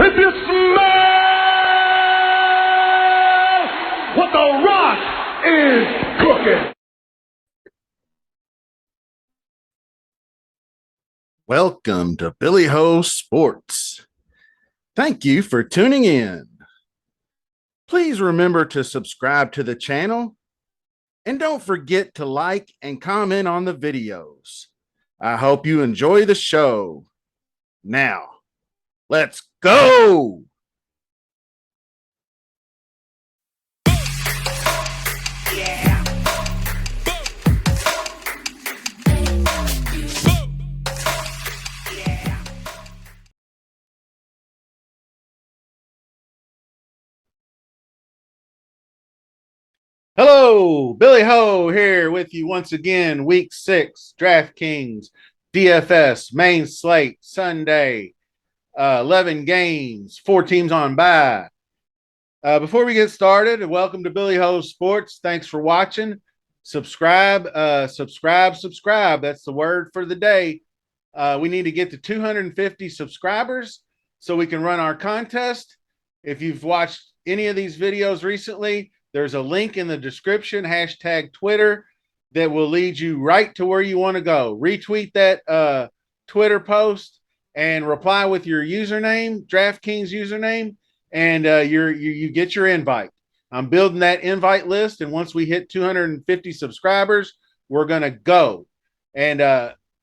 If you smell what the Rock is cooking. Welcome to Billy Ho Sports. Thank you for tuning in. Please remember to subscribe to the channel and don't forget to like and comment on the videos. I hope you enjoy the show. Now, let's go. Hello, Billy Ho here with you once again. Week 6, DraftKings, DFS, main slate, Sunday, 11 games, 4 teams on bye. Before we get started, welcome to Billy Ho Sports. Thanks for watching. Subscribe. That's the word for the day. We need to get to 250 subscribers so we can run our contest. If you've watched any of these videos recently, there's a link in the description, hashtag Twitter, that will lead you right to where you want to go. Retweet that Twitter post and reply with your username, DraftKings username, and you get your invite. I'm building that invite list, and once we hit 250 subscribers, we're going to go. And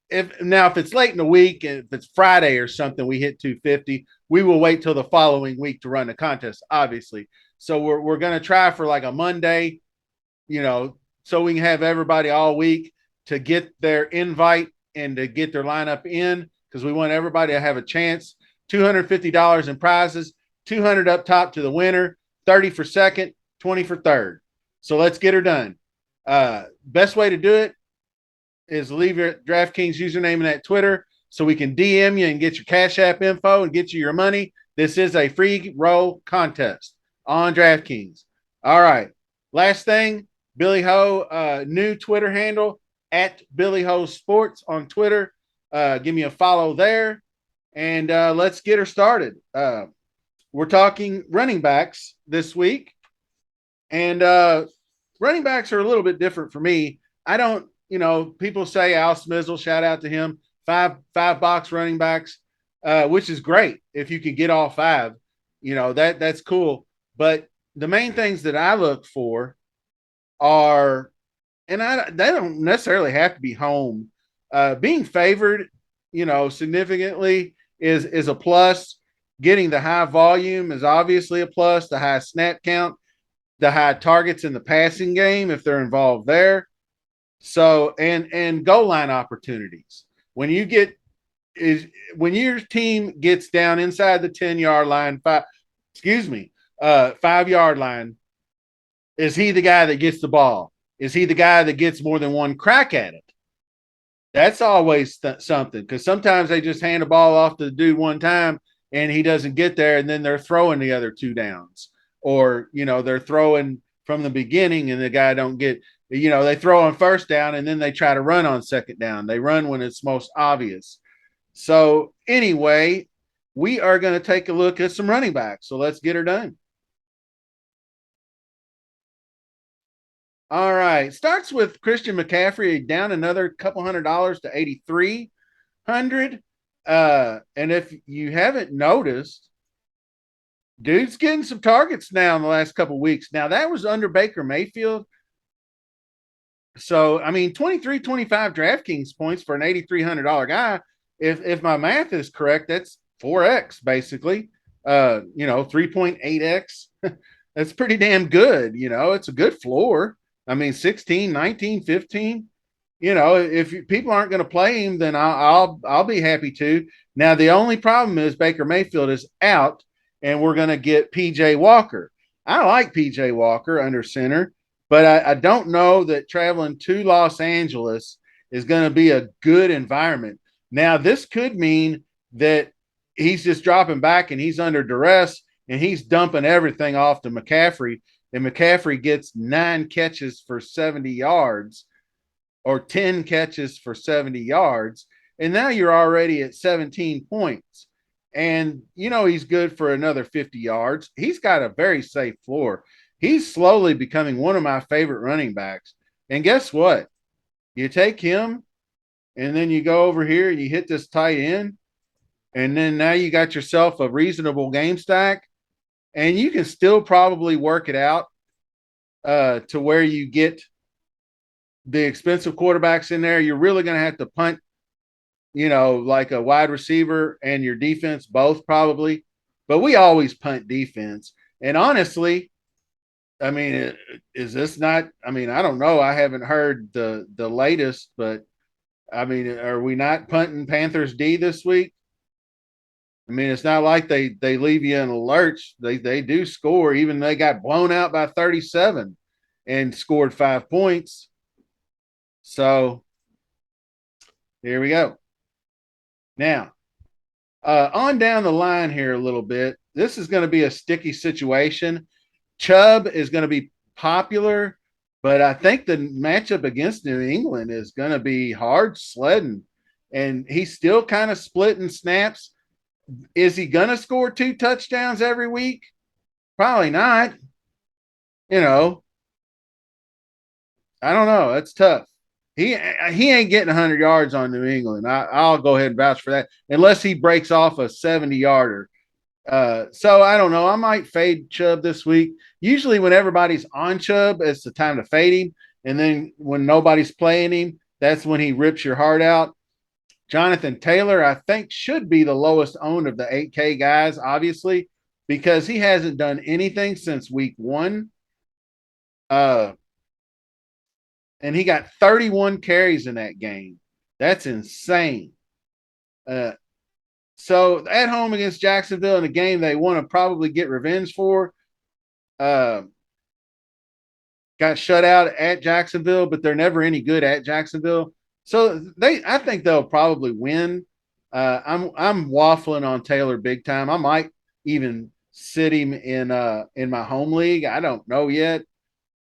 if it's late in the week, and if it's Friday or something, we hit 250, we will wait till the following week to run the contest, obviously. So we're going to try for like a Monday, so we can have everybody all week to get their invite and to get their lineup in, because we want everybody to have a chance. $250 in prizes, 200 up top to the winner, 30 for second, 20 for third. So let's get her done. Best way to do it is leave your DraftKings username in that Twitter so we can DM you and get your Cash App info and get you your money. This is a free roll contest on DraftKings. All right. Last thing, Billy Ho, new Twitter handle at Billy Ho Sports on Twitter. Give me a follow there, and let's get her started. We're talking running backs this week, and running backs are a little bit different for me. I don't, people say Al Smizzle, shout out to him, five box running backs, which is great if you can get all 5. That's cool. But the main things that I look for are, and they don't necessarily have to be home. Being favored, significantly is a plus. Getting the high volume is obviously a plus. The high snap count, the high targets in the passing game, if they're involved there. So, and goal line opportunities. When your team gets down inside the 10-yard line, 5-yard line, is he the guy that gets the ball? Is he the guy that gets more than one crack at it? That's always something, because sometimes they just hand the ball off to the dude one time and he doesn't get there, and then they're throwing the other 2 downs. Or, they're throwing from the beginning and the guy don't get, they throw on first down and then they try to run on second down. They run when it's most obvious. So anyway, we are going to take a look at some running backs. So let's get her done. All right. Starts with Christian McCaffrey, down another couple $100 to 8,300. And if you haven't noticed, dude's getting some targets now in the last couple weeks. Now, that was under Baker Mayfield. So, 23, 25 DraftKings points for an $8,300 guy. If my math is correct, that's 4X basically. 3.8X. That's pretty damn good. It's a good floor. 16, 19, 15. If people aren't going to play him, then I'll be happy to. Now, the only problem is Baker Mayfield is out, and we're going to get PJ Walker. I like PJ Walker under center, but I don't know that traveling to Los Angeles is going to be a good environment. Now, this could mean that he's just dropping back and he's under duress and he's dumping everything off to McCaffrey, and McCaffrey gets 9 catches for 70 yards or 10 catches for 70 yards. And now you're already at 17 points. And, he's good for another 50 yards. He's got a very safe floor. He's slowly becoming one of my favorite running backs. And guess what? You take him and then you go over here and you hit this tight end. And then now you got yourself a reasonable game stack. And you can still probably work it out to where you get the expensive quarterbacks in there. You're really going to have to punt, like a wide receiver and your defense both probably. But we always punt defense. And honestly, I mean, is this not? I mean, I don't know. I haven't heard the latest, but I mean, are we not punting Panthers D this week? I mean, it's not like they leave you in a lurch. They do score. Even they got blown out by 37 and scored 5 points. So here we go. Now, on down the line here a little bit. This is going to be a sticky situation. Chubb is going to be popular, but I think the matchup against New England is going to be hard sledding. And he's still kind of splitting snaps. Is he going to score 2 touchdowns every week? Probably not. I don't know. That's tough. He ain't getting 100 yards on New England. I'll go ahead and vouch for that, unless he breaks off a 70-yarder. So I don't know. I might fade Chubb this week. Usually when everybody's on Chubb, it's the time to fade him. And then when nobody's playing him, that's when he rips your heart out. Jonathan Taylor, I think, should be the lowest owned of the 8K guys, obviously, because he hasn't done anything since week 1. And he got 31 carries in that game. That's insane. So at home against Jacksonville in a game they want to probably get revenge for, got shut out at Jacksonville, but they're never any good at Jacksonville. So I think they'll probably win. I'm waffling on Taylor big time. I might even sit him in my home league. I don't know yet.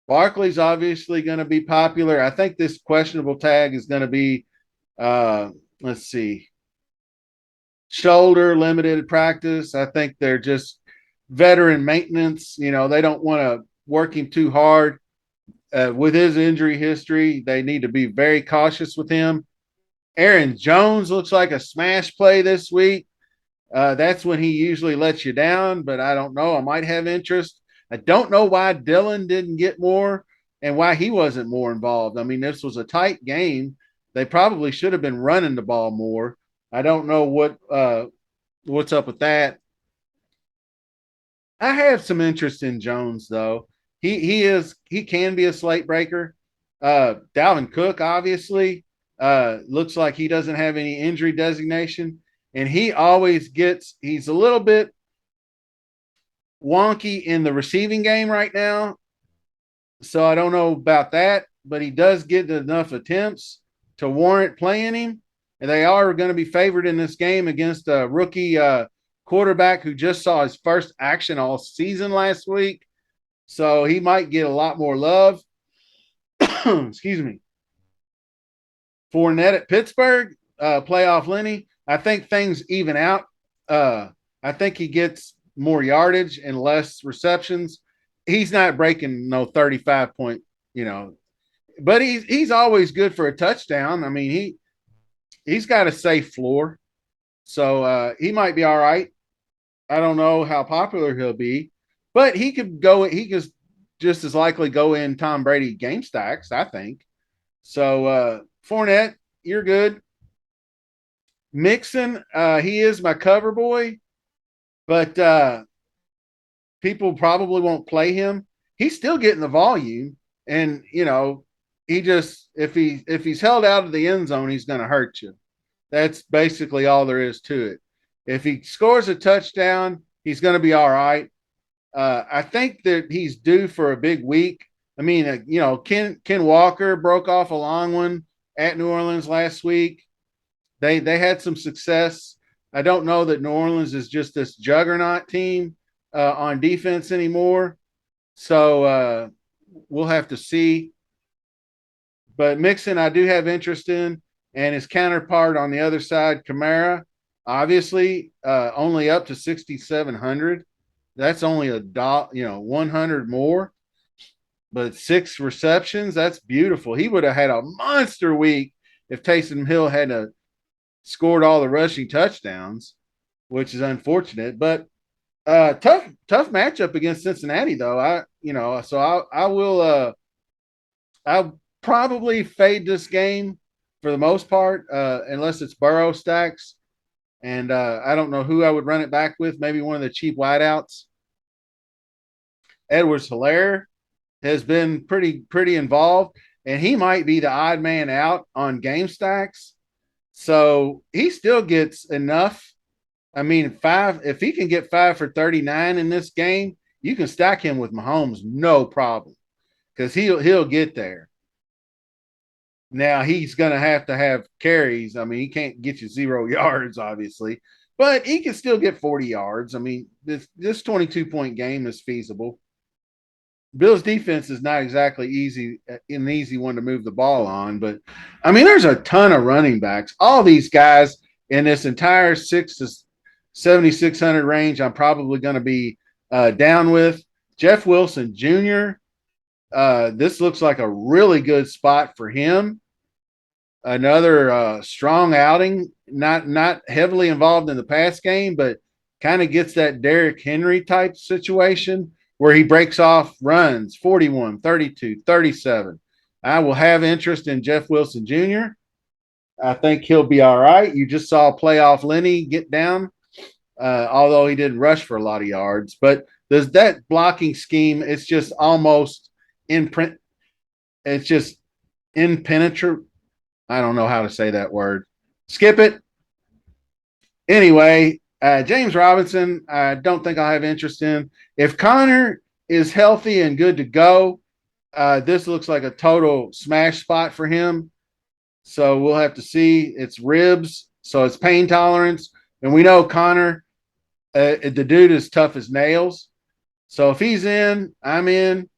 Barkley's obviously going to be popular. I think this questionable tag is going to be, let's see, shoulder limited practice. I think they're just veteran maintenance. They don't want to work him too hard. With his injury history, they need to be very cautious with him. Aaron Jones looks like a smash play this week. That's when he usually lets you down, but I don't know. I might have interest. I don't know why Dillon didn't get more and why he wasn't more involved. I mean, this was a tight game. They probably should have been running the ball more. I don't know what's up with that. I have some interest in Jones though. He can be a slate breaker. Dalvin Cook obviously looks like he doesn't have any injury designation, and he's a little bit wonky in the receiving game right now. So I don't know about that, but he does get enough attempts to warrant playing him. And they are going to be favored in this game against a rookie quarterback who just saw his first action all season last week. So he might get a lot more love. Excuse me. Fournette at Pittsburgh, playoff Lenny. I think things even out. I think he gets more yardage and less receptions. He's not breaking no 35 point, but he's always good for a touchdown. I mean, he's got a safe floor. So he might be all right. I don't know how popular he'll be, but he could just as likely go in Tom Brady game stacks, I think. So Fournette, you're good. Mixon, he is my cover boy, but people probably won't play him. He's still getting the volume, and he just if he's held out of the end zone, he's going to hurt you. That's basically all there is to it. If he scores a touchdown, he's going to be all right. I think that he's due for a big week. I mean, Ken Walker broke off a long one at New Orleans last week. They had some success. I don't know that New Orleans is just this juggernaut team on defense anymore. So we'll have to see. But Mixon, I do have interest in, and his counterpart on the other side, Kamara. Obviously, only up to 6,700. That's only $100 more, but 6 receptions. That's beautiful. He would have had a monster week if Taysom Hill had scored all the rushing touchdowns, which is unfortunate. But tough matchup against Cincinnati, though. I'll probably fade this game for the most part, unless it's Burrow stacks. And I don't know who I would run it back with. Maybe one of the cheap wideouts. Edwards-Helaire has been pretty involved, and he might be the odd man out on game stacks. So he still gets enough. I mean, if he can get 5 for 39 in this game, you can stack him with Mahomes, no problem, because he'll get there. Now he's going to have carries. I mean, he can't get you 0 yards, obviously, but he can still get 40 yards. I mean, this 22-point game is feasible. Bill's defense is not exactly an easy one to move the ball on, but I mean, there's a ton of running backs. All these guys in this entire 6 to 7,600 range, I'm probably going to be down with. Jeff Wilson Jr. This looks like a really good spot for him. Another strong outing, not heavily involved in the pass game, but kind of gets that Derrick Henry type situation where he breaks off runs 41, 32, 37. I will have interest in Jeff Wilson Jr. I think he'll be all right. You just saw playoff Lenny get down, although he didn't rush for a lot of yards. But there's that blocking scheme. It's just almost imprint. It's just impenetrable. I don't know how to say that word. Skip it. Anyway, James Robinson, I don't think I'll have interest in. If Connor is healthy and good to go, this looks like a total smash spot for him. So we'll have to see. It's ribs, so it's pain tolerance. And we know Connor, the dude is tough as nails. So if he's in, I'm in.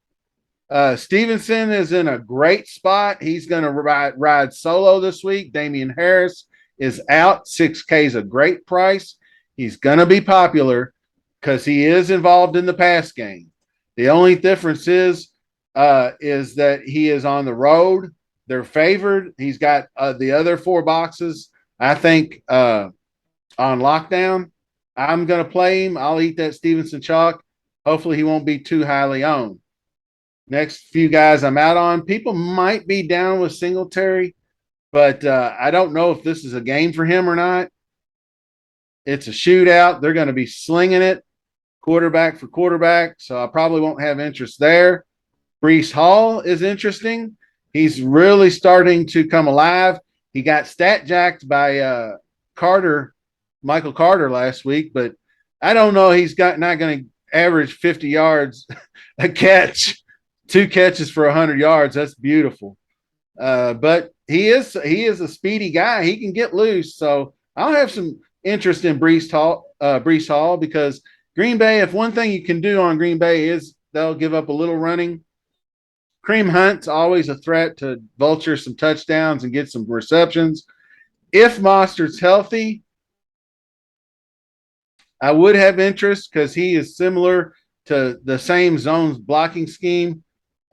Stevenson is in a great spot. He's going to ride solo this week. Damian Harris is out. 6K is a great price. He's going to be popular because he is involved in the pass game. The only difference is that he is on the road. They're favored. He's got the other 4 boxes, I think, on lockdown. I'm going to play him. I'll eat that Stevenson chalk. Hopefully he won't be too highly owned. Next few guys I'm out on. People might be down with Singletary, but I don't know if this is a game for him or not. It's a shootout. They're going to be slinging it quarterback for quarterback, so I probably won't have interest there. Breece Hall is interesting. He's really starting to come alive. He got stat jacked by Michael Carter last week, but I don't know. He's not going to average 50 yards a catch. 2 catches for 100 yards. That's beautiful. But he is a speedy guy. He can get loose. So I'll have some interest in Breece Hall because Green Bay, if one thing you can do on Green Bay is they'll give up a little running. Kareem Hunt's always a threat to vulture some touchdowns and get some receptions. If Mostert's healthy, I would have interest because he is similar to the same zones blocking scheme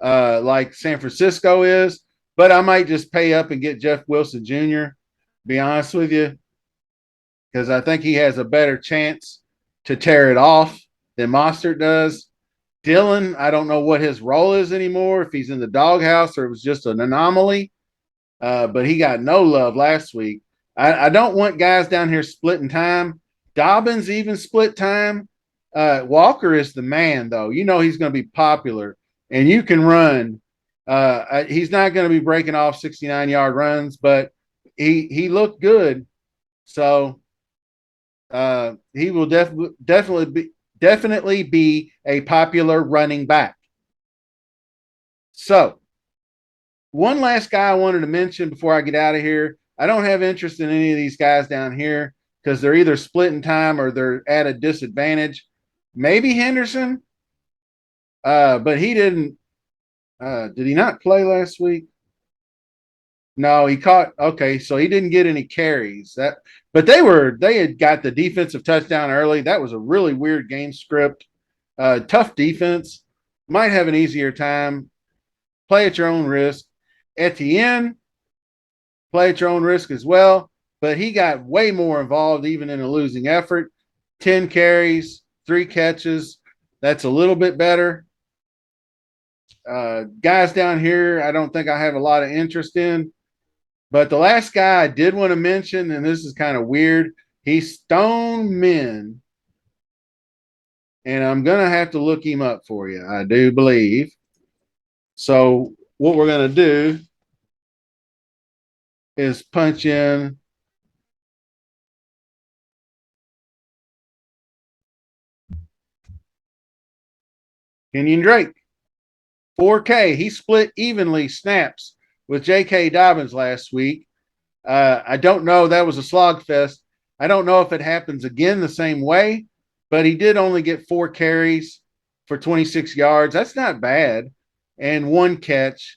like San Francisco is, but I might just pay up and get Jeff Wilson Jr., be honest with you, because I think he has a better chance to tear it off than Mostert does. Dillon, I don't know what his role is anymore, if he's in the doghouse or it was just an anomaly, but he got no love last week. I don't want guys down here splitting time. Dobbins even split time. Walker is the man, though. You know he's going to be popular. And you can run. He's not going to be breaking off 69-yard runs, but he looked good. So he will definitely be a popular running back. So one last guy I wanted to mention before I get out of here. I don't have interest in any of these guys down here because they're either splitting time or they're at a disadvantage. Maybe Henderson. But he didn't. Did he not play last week? No, he caught. Okay, so he didn't get any carries. But they had got the defensive touchdown early. That was a really weird game script. Tough defense. Might have an easier time. Play at your own risk. Etienne, play at your own risk as well. But he got way more involved, even in a losing effort. 10 carries, 3 catches. That's a little bit better. Guys down here, I don't think I have a lot of interest in. But the last guy I did want to mention, and this is kind of weird, he's Stone Men. And I'm going to have to look him up for you, I do believe. So, what we're going to do is punch in Kenyon Drake. 4K. He split evenly snaps with J.K. Dobbins last week. I don't know. That was a slog fest. I don't know if it happens again the same way, but he did only get 4 carries for 26 yards. That's not bad. And 1 catch.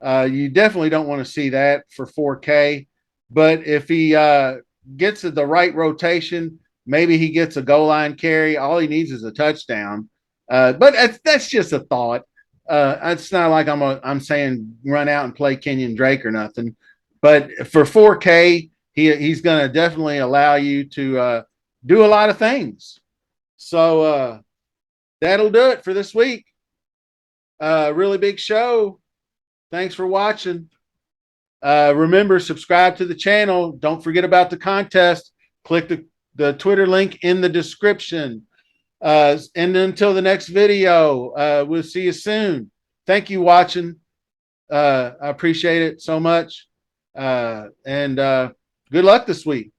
You definitely don't want to see that for 4K. But if he gets the right rotation, maybe he gets a goal line carry. All he needs is a touchdown. But that's just a thought. It's not like I'm saying run out and play Kenyon Drake or nothing. But for 4K, he's going to definitely allow you to do a lot of things. So that'll do it for this week. Really big show. Thanks for watching. Remember, subscribe to the channel. Don't forget about the contest. Click the Twitter link in the description. And until the next video, we'll see you soon. Thank you watching. I appreciate it so much. And good luck this week.